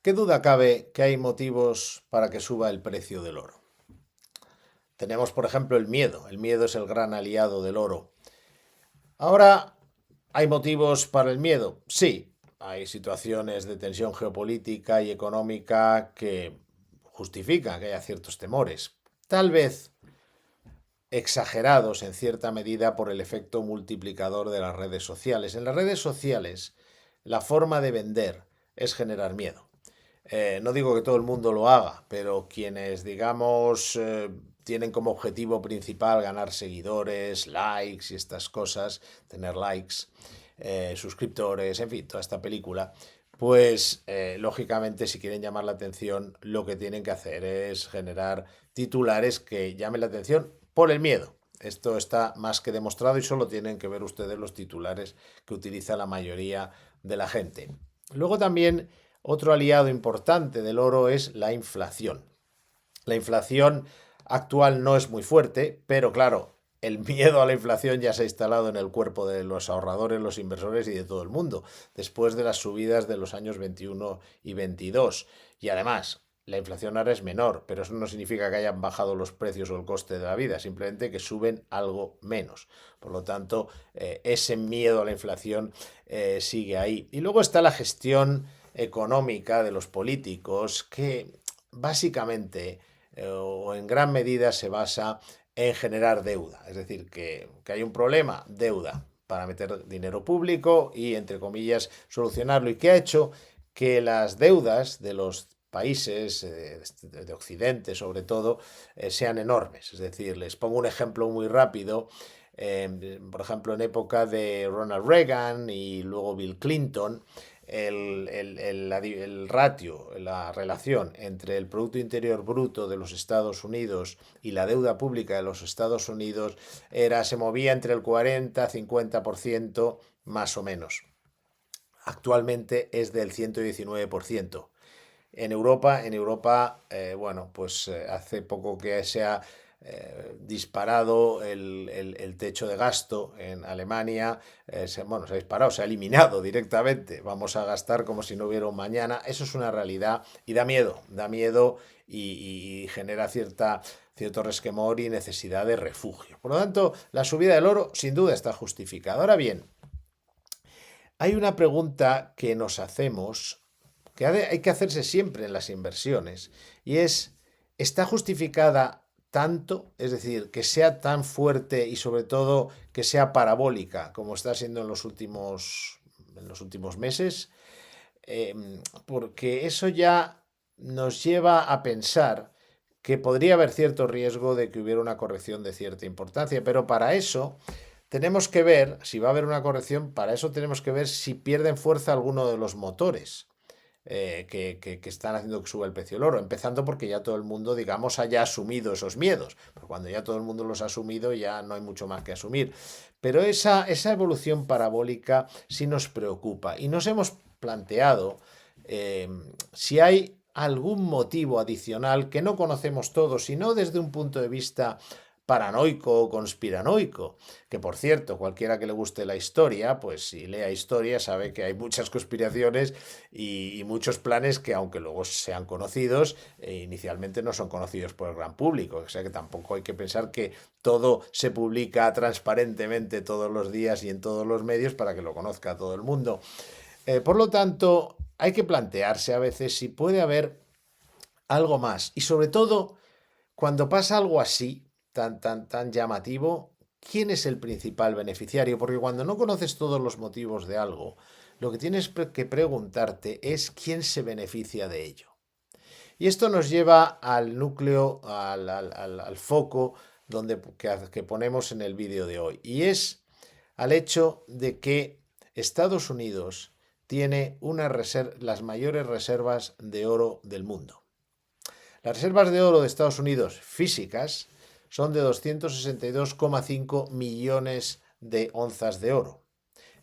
¿Qué duda cabe que hay motivos para que suba el precio del oro? Tenemos, por ejemplo, el miedo. El miedo es el gran aliado del oro. Ahora, ¿hay motivos para el miedo? Sí, hay situaciones de tensión geopolítica y económica que justifican que haya ciertos temores. Tal vez exagerados en cierta medida por el efecto multiplicador de las redes sociales. En las redes sociales, la forma de vender es generar miedo. No digo que todo el mundo lo haga, pero quienes, digamos, tienen como objetivo principal ganar seguidores, likes y estas cosas, tener likes, suscriptores, en fin, toda esta película, pues lógicamente si quieren llamar la atención, lo que tienen que hacer es generar titulares que llamen la atención por el miedo. Esto está más que demostrado y solo tienen que ver ustedes los titulares que utiliza la mayoría de la gente. Luego también otro aliado importante del oro es la inflación. La inflación actual no es muy fuerte, pero claro, el miedo a la inflación ya se ha instalado en el cuerpo de los ahorradores, los inversores y de todo el mundo, después de las subidas de los años 21 y 22. Y además, la inflación ahora es menor, pero eso no significa que hayan bajado los precios o el coste de la vida, simplemente que suben algo menos. Por lo tanto, ese miedo a la inflación sigue ahí. Y luego está la gestión económica de los políticos que básicamente o en gran medida se basa en generar deuda. Es decir, que hay un problema, deuda, para meter dinero público y, entre comillas, solucionarlo. ¿Y qué ha hecho? Que las deudas de los países de Occidente, sobre todo, sean enormes. Es decir, les pongo un ejemplo muy rápido. Por ejemplo, en época de Ronald Reagan y luego Bill Clinton, el ratio, la relación entre el Producto Interior Bruto de los Estados Unidos y la deuda pública de los Estados Unidos se movía entre el 40-50% más o menos. Actualmente es del 119%. Bueno, pues hace poco que se ha disparado el techo de gasto en Alemania, bueno, se ha disparado, se ha eliminado directamente, vamos a gastar como si no hubiera un mañana, eso es una realidad y da miedo y genera cierto resquemor y necesidad de refugio. Por lo tanto, la subida del oro sin duda está justificada. Ahora bien, hay una pregunta que nos hacemos, que hay que hacerse siempre en las inversiones, y es, ¿está justificada tanto? Es decir, que sea tan fuerte y sobre todo que sea parabólica como está siendo en los últimos meses. Eh, Porque eso ya nos lleva a pensar que podría haber cierto riesgo de que hubiera una corrección de cierta importancia, pero para eso tenemos que ver, si va a haber una corrección, para eso tenemos que ver si pierden fuerza alguno de los motores que están haciendo que suba el precio del oro. Empezando porque ya todo el mundo, digamos, haya asumido esos miedos. Pero cuando ya todo el mundo los ha asumido, ya no hay mucho más que asumir. Pero esa evolución parabólica sí nos preocupa. Y nos hemos planteado si hay algún motivo adicional que no conocemos todos, sino desde un punto de vista paranoico o conspiranoico. Que por cierto, cualquiera que le guste la historia, pues si lea historia sabe que hay muchas conspiraciones y muchos planes que aunque luego sean conocidos, inicialmente no son conocidos por el gran público. O sea que tampoco hay que pensar que todo se publica transparentemente todos los días y en todos los medios para que lo conozca todo el mundo. Por lo tanto, hay que plantearse a veces si puede haber algo más. Y sobre todo, cuando pasa algo así, tan llamativo, ¿quién es el principal beneficiario? Porque cuando no conoces todos los motivos de algo, lo que tienes que preguntarte es quién se beneficia de ello. Y esto nos lleva al núcleo, al foco que ponemos en el vídeo de hoy. Y es al hecho de que Estados Unidos tiene las mayores reservas de oro del mundo. Las reservas de oro de Estados Unidos físicas son de 262,5 millones de onzas de oro.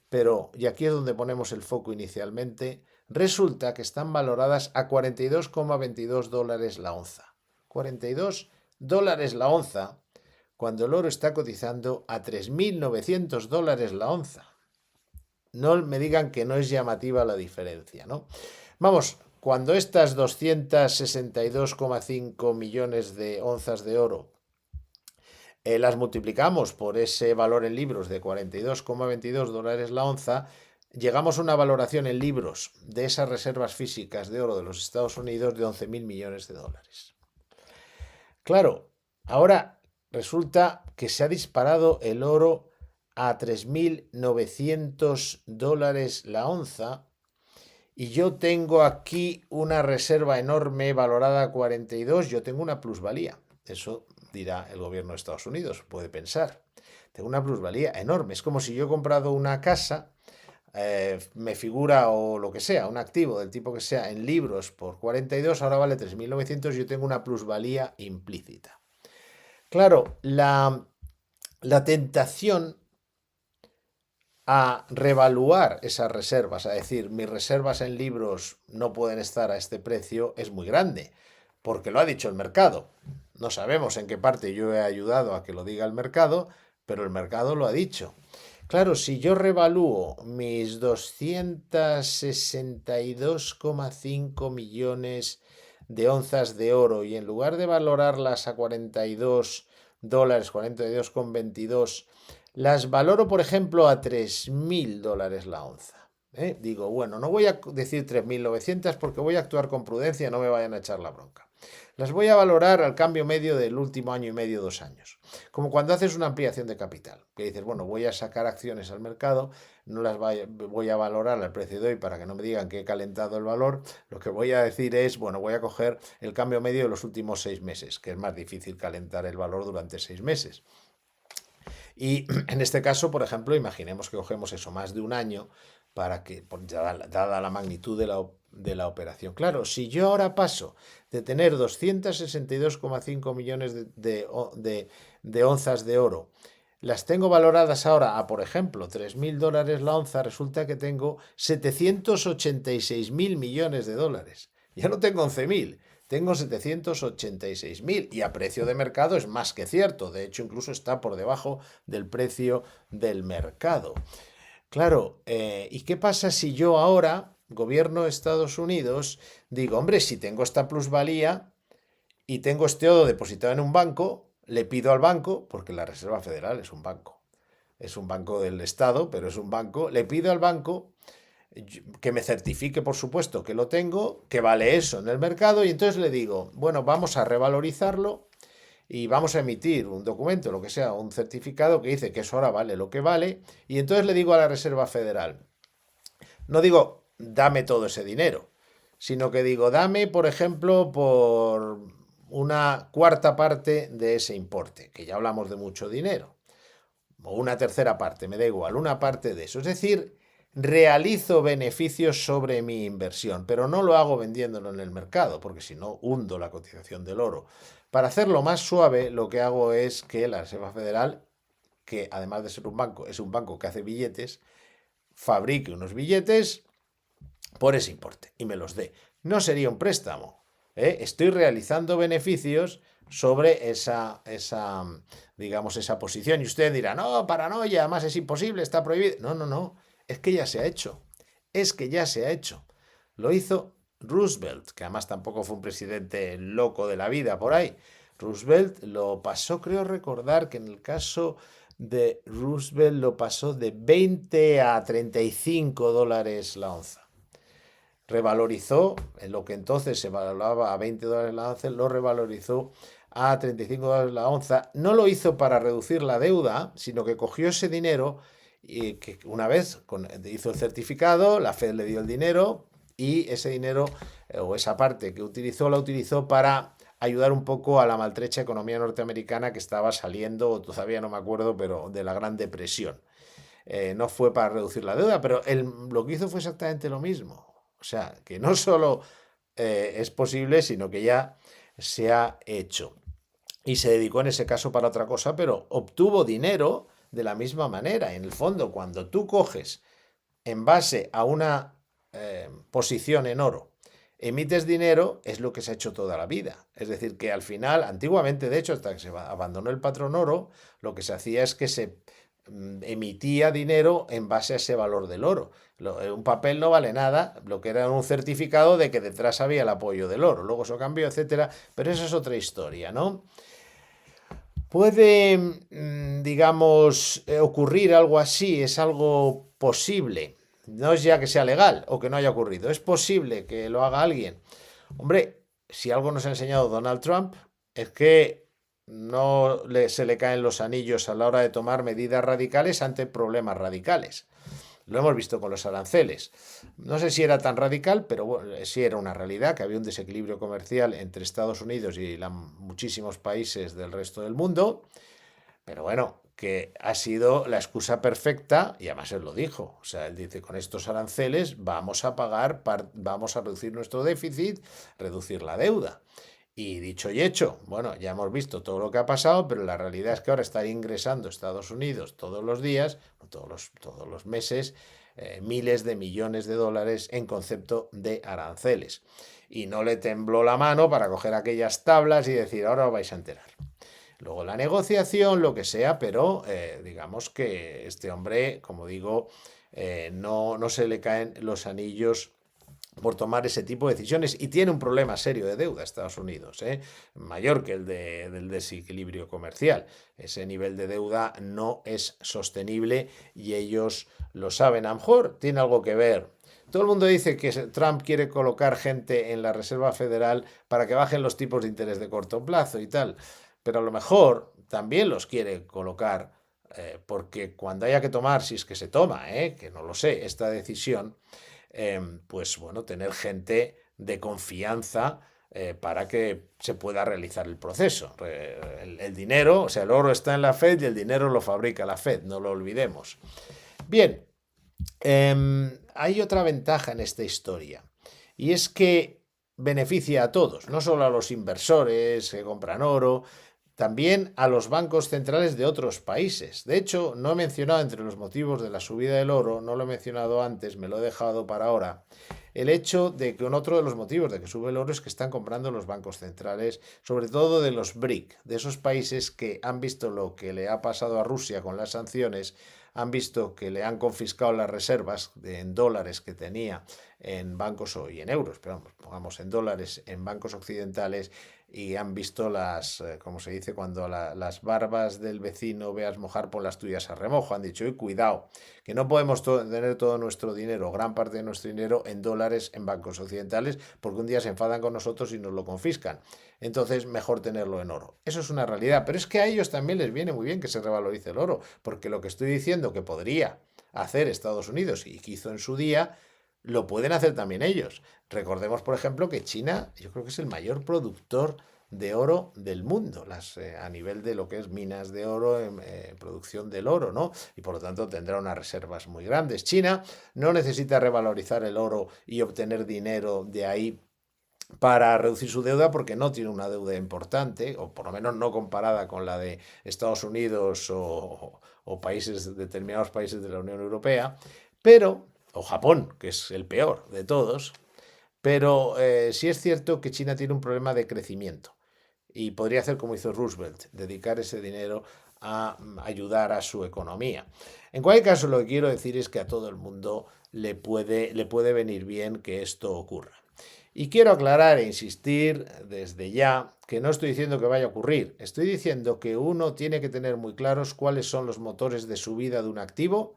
Pero, y aquí es donde ponemos el foco inicialmente, resulta que están valoradas a 42,22 dólares la onza. 42 dólares la onza cuando el oro está cotizando a 3.900 dólares la onza. No me digan que no es llamativa la diferencia, ¿no? Vamos, cuando estas 262,5 millones de onzas de oro las multiplicamos por ese valor en libros de 42,22 dólares la onza, llegamos a una valoración en libros de esas reservas físicas de oro de los Estados Unidos de 11.000 millones de dólares. Claro, ahora resulta que se ha disparado el oro a 3.900 dólares la onza y yo tengo aquí una reserva enorme valorada a 42, yo tengo una plusvalía. Eso dirá el gobierno de Estados Unidos, puede pensar. Tengo una plusvalía enorme. Es como si yo he comprado una casa, me figura o lo que sea, un activo del tipo que sea en libros por 42, ahora vale 3.900, yo tengo una plusvalía implícita. Claro, la tentación a revaluar esas reservas, a decir, mis reservas en libros no pueden estar a este precio, es muy grande, porque lo ha dicho el mercado. No sabemos en qué parte yo he ayudado a que lo diga el mercado, pero el mercado lo ha dicho. Claro, si yo revalúo mis 262,5 millones de onzas de oro y en lugar de valorarlas a 42 dólares, 42,22, las valoro, por ejemplo, a 3.000 dólares la onza. Digo, bueno, no voy a decir 3.900 porque voy a actuar con prudencia, no me vayan a echar la bronca. Las voy a valorar al cambio medio del último año y medio, 2 años. Como cuando haces una ampliación de capital, que dices, bueno, voy a sacar acciones al mercado, no las voy a valorar al precio de hoy para que no me digan que he calentado el valor. Lo que voy a decir es, bueno, voy a coger el cambio medio de los últimos 6 meses, que es más difícil calentar el valor durante 6 meses. Y en este caso, por ejemplo, imaginemos que cogemos eso, más de un año, para que, dada la magnitud de la operación. Claro, si yo ahora paso de tener 262,5 millones de onzas de oro, las tengo valoradas ahora a, por ejemplo, 3.000 dólares la onza, resulta que tengo 786.000 millones de dólares. Ya no tengo 11.000. Tengo 786.000 y a precio de mercado es más que cierto. De hecho, incluso está por debajo del precio del mercado. Claro, ¿y qué pasa si yo ahora, gobierno de Estados Unidos, digo, hombre, si tengo esta plusvalía y tengo este oro depositado en un banco, le pido al banco, porque la Reserva Federal es un banco del Estado, pero es un banco, le pido al banco que me certifique, por supuesto, que lo tengo, que vale eso en el mercado, y entonces le digo, bueno, vamos a revalorizarlo y vamos a emitir un documento, lo que sea, un certificado que dice que eso ahora vale lo que vale, y entonces le digo a la Reserva Federal, no digo, dame todo ese dinero, sino que digo, dame, por ejemplo, por una cuarta parte de ese importe, que ya hablamos de mucho dinero, o una tercera parte, me da igual, una parte de eso. Es decir, realizo beneficios sobre mi inversión, pero no lo hago vendiéndolo en el mercado, porque si no, hundo la cotización del oro. Para hacerlo más suave, lo que hago es que la Reserva Federal, que además de ser un banco, es un banco que hace billetes, fabrique unos billetes por ese importe y me los dé. No sería un préstamo. Estoy realizando beneficios sobre digamos, esa posición. Y usted dirá, no, paranoia, además es imposible, está prohibido. No, no, no, es que ya se ha hecho. Es que ya se ha hecho. Lo hizo Roosevelt, que además tampoco fue un presidente loco de la vida por ahí. Roosevelt lo pasó, creo recordar que en el caso de Roosevelt lo pasó de 20 a 35 dólares la onza. Revalorizó, en lo que entonces se valoraba a 20 dólares la onza, lo revalorizó a 35 dólares la onza. No lo hizo para reducir la deuda, sino que cogió ese dinero y que una vez hizo el certificado, la Fed le dio el dinero y ese dinero o esa parte que utilizó la utilizó para ayudar un poco a la maltrecha economía norteamericana que estaba saliendo, todavía no me acuerdo, pero de la Gran Depresión. No fue para reducir la deuda, pero lo que hizo fue exactamente lo mismo. O sea, que no solo es posible, sino que ya se ha hecho. Y se dedicó en ese caso para otra cosa, pero obtuvo dinero de la misma manera. En el fondo, cuando tú coges en base a una posición en oro, emites dinero, es lo que se ha hecho toda la vida. Es decir, que al final, antiguamente, de hecho, hasta que se abandonó el patrón oro, lo que se hacía es que se emitía dinero en base a ese valor del oro. Un papel no vale nada, lo que era un certificado de que detrás había el apoyo del oro. Luego eso cambió, etcétera, pero esa es otra historia, ¿no? Puede, digamos, ocurrir algo así, es algo posible. No es ya que sea legal o que no haya ocurrido, es posible que lo haga alguien. Hombre, si algo nos ha enseñado Donald Trump es que se le caen los anillos a la hora de tomar medidas radicales ante problemas radicales. Lo hemos visto con los aranceles. No sé si era tan radical, pero bueno, sí era una realidad, que había un desequilibrio comercial entre Estados Unidos y muchísimos países del resto del mundo. Pero bueno, que ha sido la excusa perfecta, y además él lo dijo. O sea, él dice, con estos aranceles vamos a pagar, vamos a reducir nuestro déficit, reducir la deuda. Y dicho y hecho, bueno, ya hemos visto todo lo que ha pasado, pero la realidad es que ahora está ingresando Estados Unidos todos los días, todos los meses, miles de millones de dólares en concepto de aranceles. Y no le tembló la mano para coger aquellas tablas y decir, ahora os vais a enterar. Luego la negociación, lo que sea, pero digamos que este hombre, como digo, no se le caen los anillos por tomar ese tipo de decisiones y tiene un problema serio de deuda Estados Unidos, mayor que del desequilibrio comercial. Ese nivel de deuda no es sostenible y ellos lo saben. A lo mejor tiene algo que ver. Todo el mundo dice que Trump quiere colocar gente en la Reserva Federal para que bajen los tipos de interés de corto plazo y tal, pero a lo mejor también los quiere colocar porque cuando haya que tomar, si es que se toma, que no lo sé, esta decisión, pues bueno, tener gente de confianza para que se pueda realizar el proceso. El dinero, o sea, el oro está en la Fed y el dinero lo fabrica la Fed, no lo olvidemos. Bien, hay otra ventaja en esta historia y es que beneficia a todos, no solo a los inversores que compran oro, también a los bancos centrales de otros países. De hecho, no he mencionado entre los motivos de la subida del oro, no lo he mencionado antes, me lo he dejado para ahora, el hecho de que otro de los motivos de que sube el oro es que están comprando los bancos centrales, sobre todo de los BRIC, de esos países que han visto lo que le ha pasado a Rusia con las sanciones, han visto que le han confiscado las reservas en dólares que tenía en bancos y en euros, pero vamos, pongamos en dólares en bancos occidentales y han visto como se dice, cuando las barbas del vecino veas mojar, por las tuyas a remojo. Han dicho, cuidado, que no podemos tener todo nuestro dinero, gran parte de nuestro dinero en dólares en bancos occidentales, porque un día se enfadan con nosotros y nos lo confiscan. Entonces, mejor tenerlo en oro. Eso es una realidad, pero es que a ellos también les viene muy bien que se revalorice el oro, porque lo que estoy diciendo que podría hacer Estados Unidos y que hizo en su día, lo pueden hacer también ellos. Recordemos, por ejemplo, que China, yo creo que es el mayor productor de oro del mundo, a nivel de lo que es minas de oro, producción del oro, ¿no? Y por lo tanto tendrá unas reservas muy grandes. China no necesita revalorizar el oro y obtener dinero de ahí para reducir su deuda porque no tiene una deuda importante, o por lo menos no comparada con la de Estados Unidos o determinados países de la Unión Europea, pero, o Japón, que es el peor de todos, pero sí es cierto que China tiene un problema de crecimiento y podría hacer como hizo Roosevelt, dedicar ese dinero a ayudar a su economía. En cualquier caso, lo que quiero decir es que a todo el mundo le puede venir bien que esto ocurra. Y quiero aclarar e insistir desde ya que no estoy diciendo que vaya a ocurrir, estoy diciendo que uno tiene que tener muy claros cuáles son los motores de subida de un activo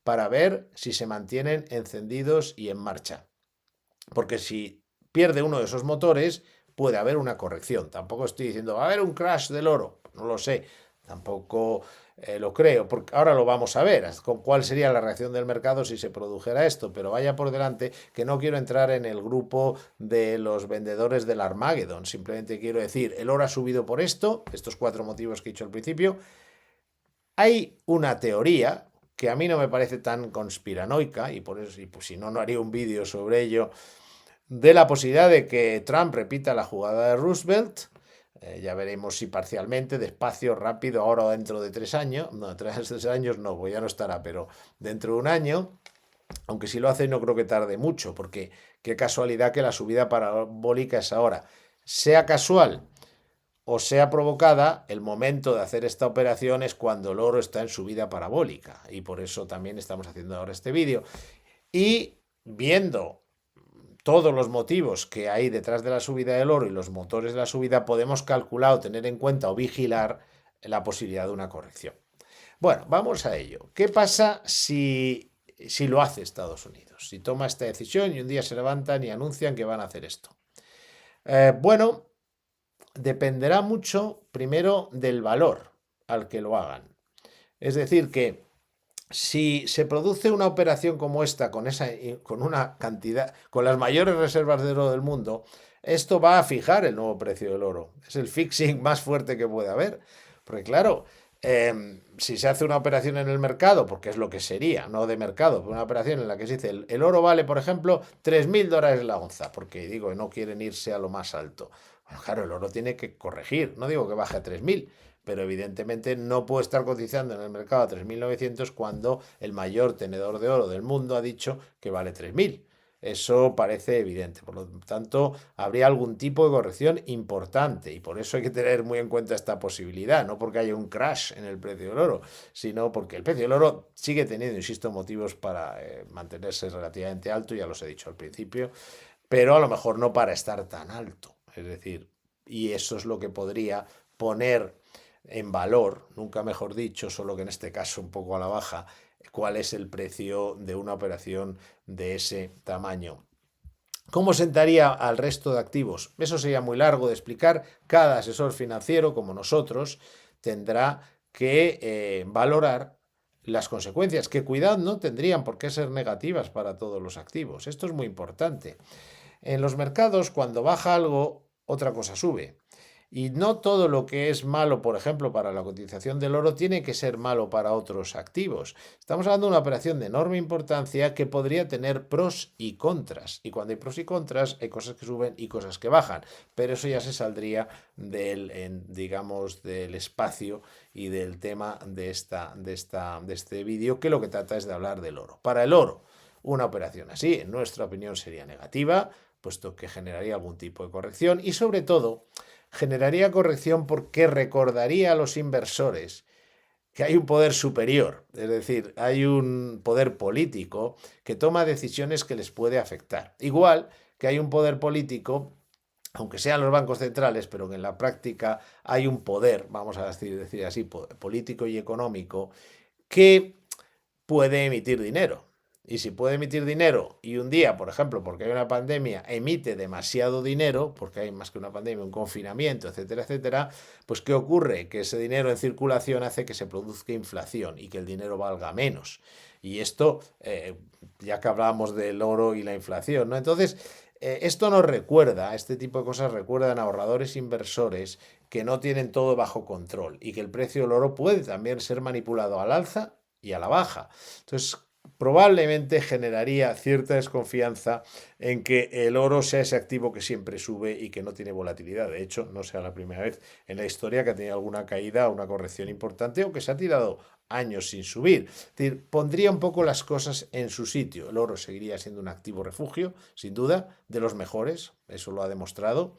para ver si se mantienen encendidos y en marcha. Porque si pierde uno de esos motores, puede haber una corrección. Tampoco estoy diciendo, va a haber un crash del oro. No lo sé. Tampoco lo creo, porque ahora lo vamos a ver, con cuál sería la reacción del mercado si se produjera esto, pero vaya por delante que no quiero entrar en el grupo de los vendedores del Armageddon, simplemente quiero decir, el oro ha subido por estos 4 motivos que he dicho al principio. Hay una teoría que a mí no me parece tan conspiranoica, y por eso, y pues si no, no haría un vídeo sobre ello, de la posibilidad de que Trump repita la jugada de Roosevelt. Ya veremos si parcialmente, despacio, rápido, ahora o dentro de 3 años. No, 3 años no, pues ya no estará, pero dentro de un año. Aunque si lo hace no creo que tarde mucho, porque qué casualidad que la subida parabólica es ahora. Sea casual o sea provocada, el momento de hacer esta operación es cuando el oro está en subida parabólica, y por eso también estamos haciendo ahora este vídeo. Y viendo todos los motivos que hay detrás de la subida del oro y los motores de la subida, podemos calcular o tener en cuenta o vigilar la posibilidad de una corrección. Bueno, vamos a ello. ¿Qué pasa si lo hace Estados Unidos? Si toma esta decisión y un día se levantan y anuncian que van a hacer esto. Bueno, dependerá mucho, primero, del valor al que lo hagan. Es decir, que si se produce una operación como esta, con una cantidad, con las mayores reservas de oro del mundo, esto va a fijar el nuevo precio del oro. Es el fixing más fuerte que puede haber. Porque claro, si se hace una operación en el mercado, porque es lo que sería, no de mercado, pero una operación en la que se dice el oro vale, por ejemplo, $3.000 la onza, porque digo, no quieren irse a lo más alto. Bueno, claro, el oro tiene que corregir, no digo que baje a 3.000, pero evidentemente no puede estar cotizando en el mercado a 3.900 cuando el mayor tenedor de oro del mundo ha dicho que vale 3.000. Eso parece evidente. Por lo tanto, habría algún tipo de corrección importante y por eso hay que tener muy en cuenta esta posibilidad, no porque haya un crash en el precio del oro, sino porque el precio del oro sigue teniendo, insisto, motivos para mantenerse relativamente alto, ya los he dicho al principio, pero a lo mejor no para estar tan alto. Es decir, y eso es lo que podría poner en valor, nunca mejor dicho, solo que en este caso un poco a la baja, cuál es el precio de una operación de ese tamaño. ¿Cómo sentaría al resto de activos? Eso sería muy largo de explicar. Cada asesor financiero, como nosotros, tendrá que valorar las consecuencias, que cuidado no tendrían por qué ser negativas para todos los activos. Esto es muy importante. En los mercados, cuando baja algo, otra cosa sube. Y no todo lo que es malo, por ejemplo, para la cotización del oro, tiene que ser malo para otros activos. Estamos hablando de una operación de enorme importancia que podría tener pros y contras. Y cuando hay pros y contras, hay cosas que suben y cosas que bajan. Pero eso ya se saldría digamos, del espacio y del tema de este vídeo, que lo que trata es de hablar del oro. Para el oro, una operación así, en nuestra opinión, sería negativa, puesto que generaría algún tipo de corrección y sobre todo generaría corrección porque recordaría a los inversores que hay un poder superior, es decir, hay un poder político que toma decisiones que les puede afectar. Igual que hay un poder político, aunque sean los bancos centrales, pero que en la práctica hay un poder, vamos a decir así, político y económico, que puede emitir dinero. Y si puede emitir dinero y un día, por ejemplo, porque hay una pandemia, emite demasiado dinero, porque hay más que una pandemia, un confinamiento, etcétera, etcétera, pues ¿qué ocurre? Que ese dinero en circulación hace que se produzca inflación y que el dinero valga menos. Y esto, ya que hablábamos del oro y la inflación, ¿no? Entonces, esto nos recuerda, este tipo de cosas recuerdan a ahorradores inversores que no tienen todo bajo control y que el precio del oro puede también ser manipulado al alza y a la baja. Entonces, probablemente generaría cierta desconfianza en que el oro sea ese activo que siempre sube y que no tiene volatilidad. De hecho, no sea la primera vez en la historia que ha tenido alguna caída o una corrección importante o que se ha tirado años sin subir. Es decir, pondría un poco las cosas en su sitio. El oro seguiría siendo un activo refugio, sin duda, de los mejores, eso lo ha demostrado.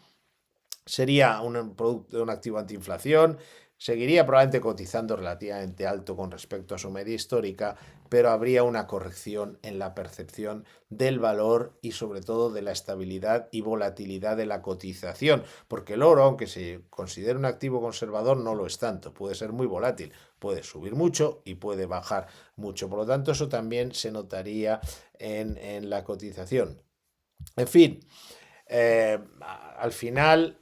Sería un activo antiinflación, seguiría probablemente cotizando relativamente alto con respecto a su media histórica, pero habría una corrección en la percepción del valor y sobre todo de la estabilidad y volatilidad de la cotización, porque el oro, aunque se considere un activo conservador, no lo es tanto, puede ser muy volátil, puede subir mucho y puede bajar mucho, por lo tanto eso también se notaría en la cotización. En fin, al final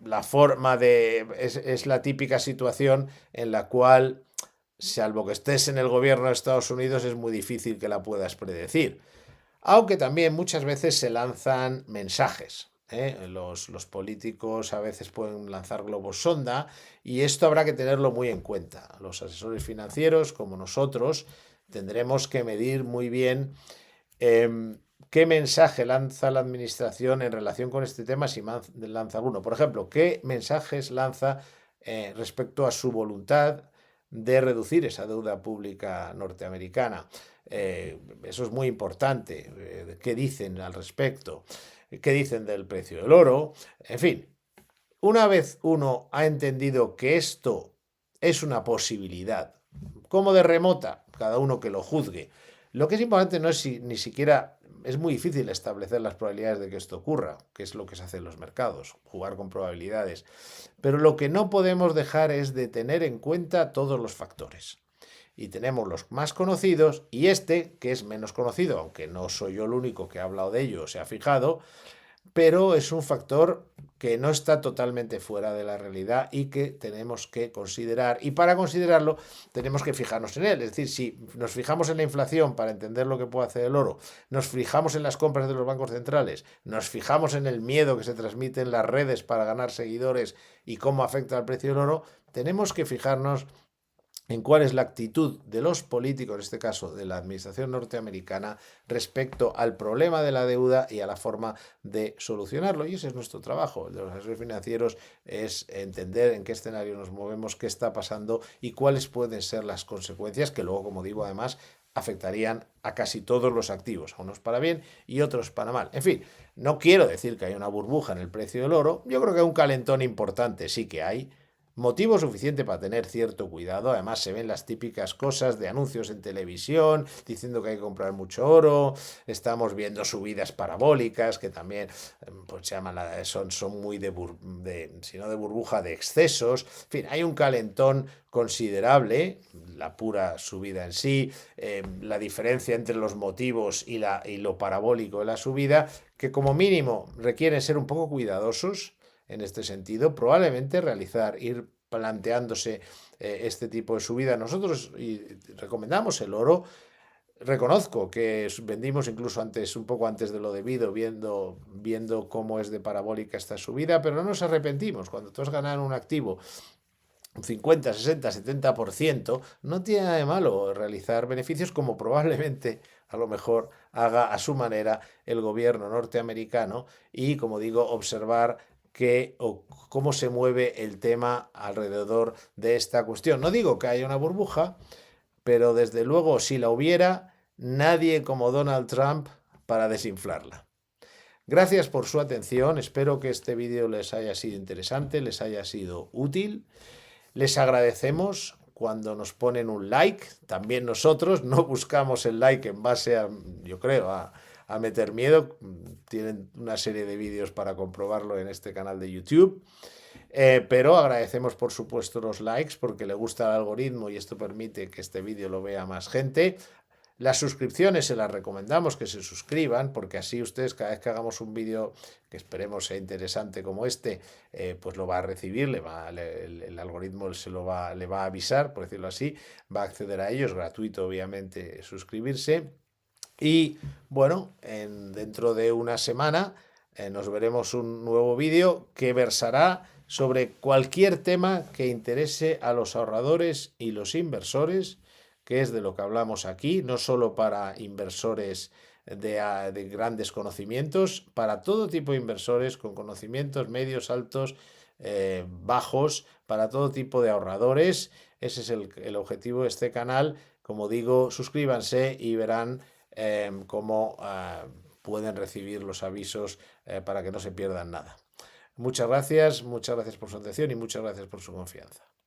la forma de... Es la típica situación en la cual, salvo que estés en el gobierno de Estados Unidos, es muy difícil que la puedas predecir. Aunque también muchas veces se lanzan mensajes. Los políticos a veces pueden lanzar globos sonda y esto habrá que tenerlo muy en cuenta. Los asesores financieros, como nosotros, tendremos que medir muy bien qué mensaje lanza la administración en relación con este tema, si lanza alguno. Por ejemplo, qué mensajes lanza respecto a su voluntad de reducir esa deuda pública norteamericana. Eso es muy importante. ¿Qué dicen al respecto? ¿Qué dicen del precio del oro? En fin, Una vez uno ha entendido que esto es una posibilidad, como de remota, cada uno que lo juzgue, lo que es importante no es ni siquiera, es muy difícil establecer las probabilidades de que esto ocurra, que es lo que se hace en los mercados, jugar con probabilidades, pero lo que no podemos dejar es de tener en cuenta todos los factores. Y tenemos los más conocidos y este, que es menos conocido, aunque no soy yo el único que ha hablado de ello o se ha fijado, pero es un factor que no está totalmente fuera de la realidad y que tenemos que considerar. Y para considerarlo tenemos que fijarnos en él. Es decir, si nos fijamos en la inflación para entender lo que puede hacer el oro, nos fijamos en las compras de los bancos centrales, nos fijamos en el miedo que se transmite en las redes para ganar seguidores y cómo afecta al precio del oro, tenemos que fijarnos en cuál es la actitud de los políticos, en este caso de la administración norteamericana, respecto al problema de la deuda y a la forma de solucionarlo. Y ese es nuestro trabajo. El de los asesores financieros es entender en qué escenario nos movemos, qué está pasando y cuáles pueden ser las consecuencias que luego, como digo, además afectarían a casi todos los activos, a unos para bien y otros para mal. En fin, no quiero decir que haya una burbuja en el precio del oro, yo creo que un calentón importante sí que hay, motivo suficiente para tener cierto cuidado. Además, se ven las típicas cosas de anuncios en televisión diciendo que hay que comprar mucho oro. Estamos viendo subidas parabólicas que también pues, se llaman son muy si no de burbuja, de excesos. En fin, hay un calentón considerable, la pura subida en sí, la diferencia entre los motivos y lo parabólico de la subida, que como mínimo requieren ser un poco cuidadosos en este sentido, probablemente ir planteándose este tipo de subida. Nosotros recomendamos el oro. Reconozco que vendimos incluso antes, un poco antes de lo debido, viendo cómo es de parabólica esta subida, pero no nos arrepentimos. Cuando tú has ganado un activo un 50, 60, 70%, no tiene nada de malo realizar beneficios como probablemente a lo mejor haga a su manera el gobierno norteamericano y, como digo, observar cómo se mueve el tema alrededor de esta cuestión. No digo que haya una burbuja, pero desde luego si la hubiera, nadie como Donald Trump para desinflarla. Gracias por su atención, espero que este vídeo les haya sido interesante, les haya sido útil. Les agradecemos cuando nos ponen un like. También nosotros no buscamos el like en base a, yo creo, a meter miedo. Tienen una serie de vídeos para comprobarlo en este canal de YouTube. Pero agradecemos por supuesto los likes porque le gusta el algoritmo y esto permite que este vídeo lo vea más gente. Las suscripciones se las recomendamos que se suscriban porque así ustedes cada vez que hagamos un vídeo que esperemos sea interesante como este, pues lo va a recibir, el algoritmo le va a avisar, por decirlo así, va a acceder a ellos, gratuito obviamente suscribirse. Y bueno, dentro de una semana nos veremos un nuevo vídeo que versará sobre cualquier tema que interese a los ahorradores y los inversores, que es de lo que hablamos aquí, no solo para inversores de grandes conocimientos, para todo tipo de inversores con conocimientos medios, altos, bajos, para todo tipo de ahorradores. Ese es el objetivo de este canal. Como digo, suscríbanse y verán cómo pueden recibir los avisos para que no se pierdan nada. Muchas gracias por su atención y muchas gracias por su confianza.